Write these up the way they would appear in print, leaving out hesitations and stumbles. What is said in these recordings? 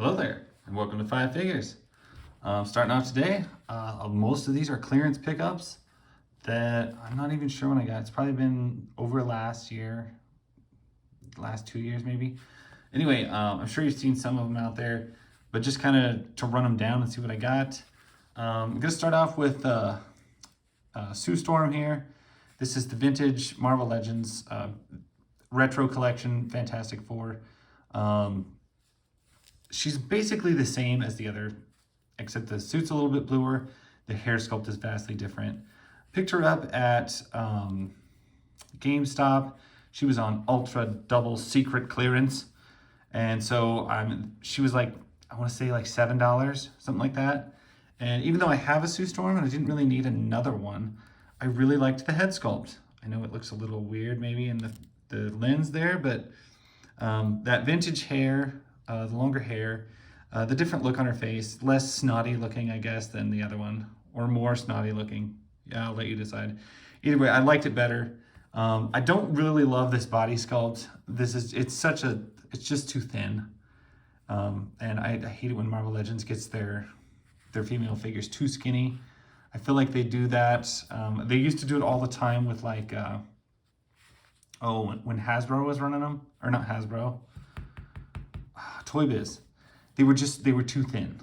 Hello there, and welcome to Five Figures. Starting off today, most of these are clearance pickups that I'm not even sure when I got. It's probably been over last year, last 2 years maybe. Anyway, I'm sure you've seen some of them out there, but just kind of to run them down and see what I got. I'm going to start off with Sue Storm here. This is the vintage Marvel Legends retro collection, Fantastic Four. She's basically the same as the other, except the suit's a little bit bluer. The hair sculpt is vastly different. Picked her up at GameStop. She was on ultra double secret clearance. And so she was like, I want to say like $7, something like that. And even though I have a Sue Storm and I didn't really need another one, I really liked the head sculpt. I know it looks a little weird maybe in the lens there, but that vintage hair, the longer hair, the different look on her face, less snotty looking, I guess, than the other one, or more snotty looking. Yeah, I'll let you decide. Either way, I liked it better. I don't really love this body sculpt. It's just too thin. And I hate it when Marvel Legends gets their female figures too skinny. I feel like they do that. They used to do it all the time with like, when Hasbro was running them, or not Hasbro, Toy Biz. They were too thin.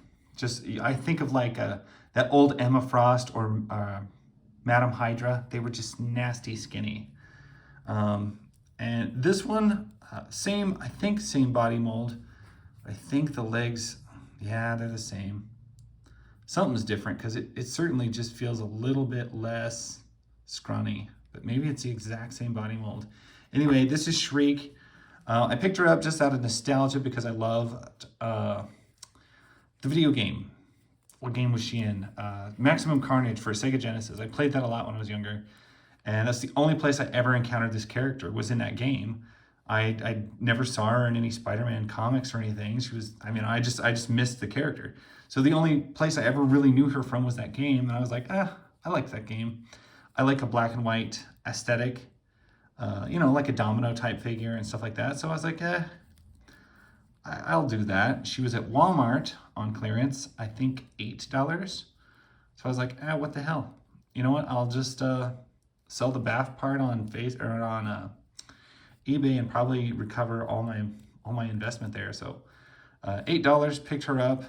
I think of like that old Emma Frost or Madame Hydra. They were just nasty skinny. And this one, same body mold. I think the legs, yeah, they're the same. Something's different because it certainly just feels a little bit less scrawny, but maybe it's the exact same body mold. Anyway, this is Shriek. I picked her up just out of nostalgia because I love the video game. What game was she in? Maximum Carnage for Sega Genesis. I played that a lot when I was younger. And that's the only place I ever encountered this character, was in that game. I never saw her in any Spider-Man comics or anything. I just missed the character. So the only place I ever really knew her from was that game. And I was like, I like that game. I like a black and white aesthetic. Like a domino type figure and stuff like that. So I was like, I'll do that. She was at Walmart on clearance, I think $8. So I was like, what the hell? You know what? I'll just sell the bath part on eBay and probably recover all my investment there. So $8, picked her up.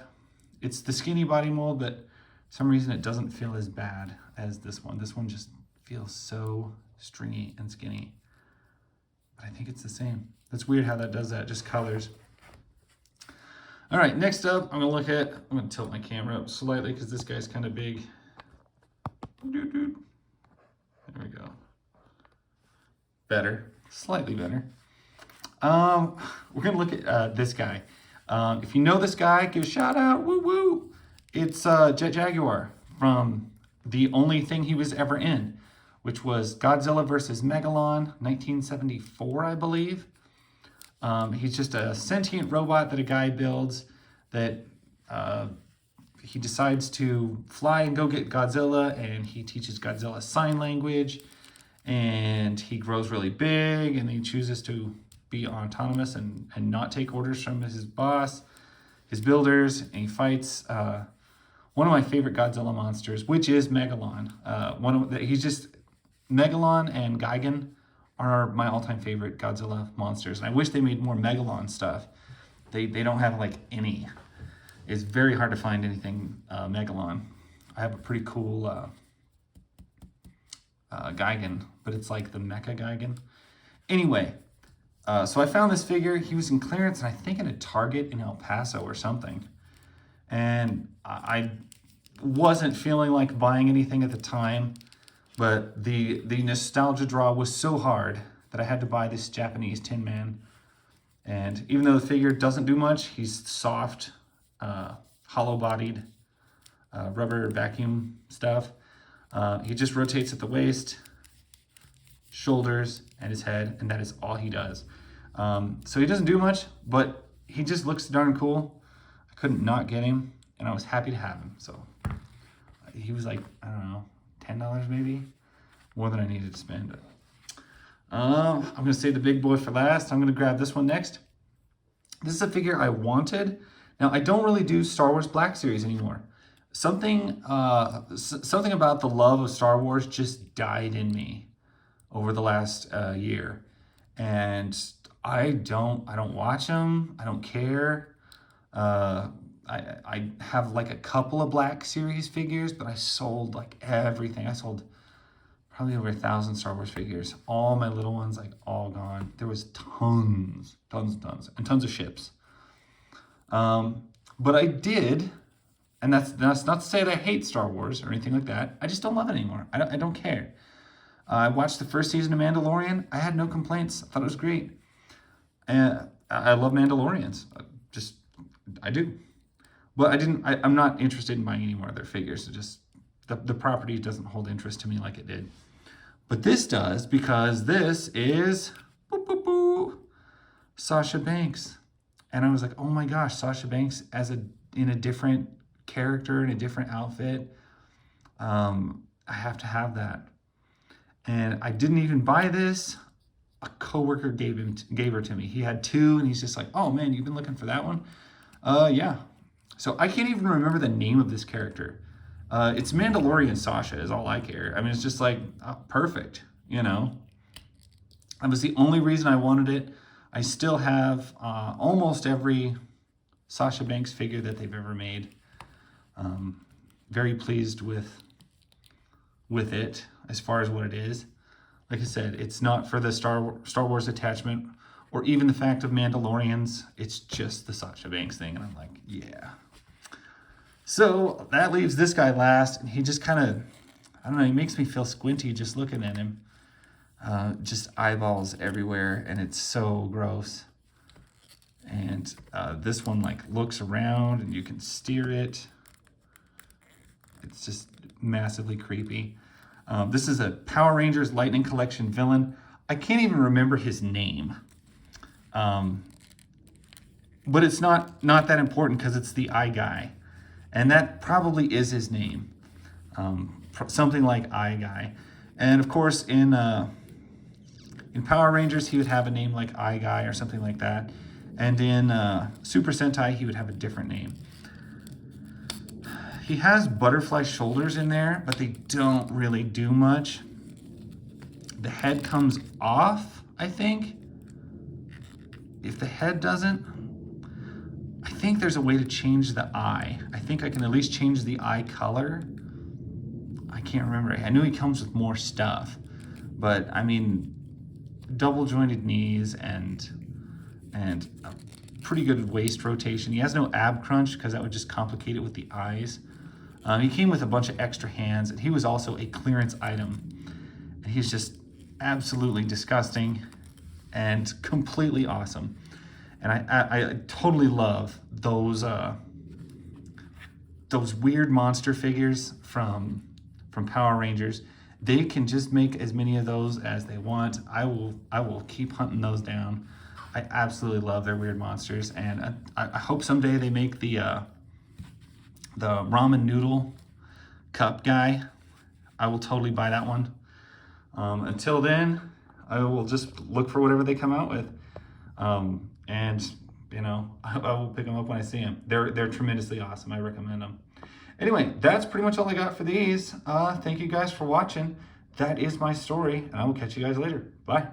It's the skinny body mold, but for some reason it doesn't feel as bad as this one. This one just feels so stringy and skinny. But I think it's the same. That's weird how that does that, just colors. All right, next up, I'm gonna tilt my camera up slightly because this guy's kind of big. There we go. Better, slightly better. We're gonna look at this guy. If you know this guy, give a shout out, woo woo. It's Jaguar from the only thing he was ever in, which was Godzilla versus Megalon, 1974, I believe. He's just a sentient robot that a guy builds that he decides to fly and go get Godzilla, and he teaches Godzilla sign language, and he grows really big, and he chooses to be autonomous and not take orders from his boss, his builders, and he fights one of my favorite Godzilla monsters, which is Megalon. Megalon and Gigan are my all-time favorite Godzilla monsters. And I wish they made more Megalon stuff. They don't have like any. It's very hard to find anything Megalon. I have a pretty cool Gigan, but it's like the Mecha Gigan. Anyway, so I found this figure. He was in clearance, and I think in a Target in El Paso or something. And I wasn't feeling like buying anything at the time. But the nostalgia draw was so hard that I had to buy this Japanese Tin Man. And even though the figure doesn't do much, he's soft, hollow-bodied, rubber vacuum stuff. He just rotates at the waist, shoulders, and his head, and that is all he does. So he doesn't do much, but he just looks darn cool. I couldn't not get him, and I was happy to have him. So he was like, I don't know, $10 maybe, more than I needed to spend. I'm gonna save the big boy for last. I'm gonna grab this one next. This is a figure I wanted, Now, I don't really do Star Wars Black Series anymore. Something about the love of Star Wars just died in me over the last year, and I don't watch them. I don't care. I have like a couple of Black Series figures, but I sold like everything. I sold probably over 1,000 Star Wars figures. All my little ones, like all gone. There was tons, and tons of ships. But I did, and that's not to say that I hate Star Wars or anything like that. I just don't love it anymore. I don't care. I watched the first season of Mandalorian. I had no complaints. I thought it was great. And I love Mandalorians. I do. But I'm not interested in buying any more of their figures. It just, the property doesn't hold interest to me like it did. But this does, because this is Sasha Banks. And I was like, oh my gosh, Sasha Banks in a different character, in a different outfit. I have to have that. And I didn't even buy this. A coworker gave her to me. He had two, and he's just like, oh man, you've been looking for that one? Yeah. So I can't even remember the name of this character. It's Mandalorian Sasha is all I care. I mean, it's just like, perfect, you know? That was the only reason I wanted it. I still have almost every Sasha Banks figure that they've ever made. Very pleased with it as far as what it is. Like I said, it's not for the Star Wars attachment or even the fact of Mandalorians. It's just the Sasha Banks thing. And I'm like, yeah. So that leaves this guy last. And he just kind of, I don't know, he makes me feel squinty just looking at him. Just eyeballs everywhere. And it's so gross. And this one like looks around and you can steer it. It's just massively creepy. This is a Power Rangers Lightning Collection villain. I can't even remember his name. But it's not that important because it's the Eye Guy. And that probably is his name. Something like Eye Guy. And of course in Power Rangers he would have a name like Eye Guy or something like that. And in Super Sentai he would have a different name. He has butterfly shoulders in there, but they don't really do much. The head comes off, I think. If the head doesn't, I think there's a way to change the eye. I think I can at least change the eye color. I can't remember. I knew he comes with more stuff, but I mean, double jointed knees and a pretty good waist rotation. He has no ab crunch because that would just complicate it with the eyes. He came with a bunch of extra hands, and he was also a clearance item. And he's just absolutely disgusting and completely awesome. And I totally love those weird monster figures from Power Rangers. They can just make as many of those as they want. I will keep hunting those down. I absolutely love their weird monsters, and I hope someday they make the ramen noodle cup guy. I will totally buy that one. Until then, I will just look for whatever they come out with. And you know, I will pick them up when I see them. They're tremendously awesome. I recommend them. Anyway, that's pretty much all I got for these. Thank you guys for watching. That is my story, and I will catch you guys later. Bye.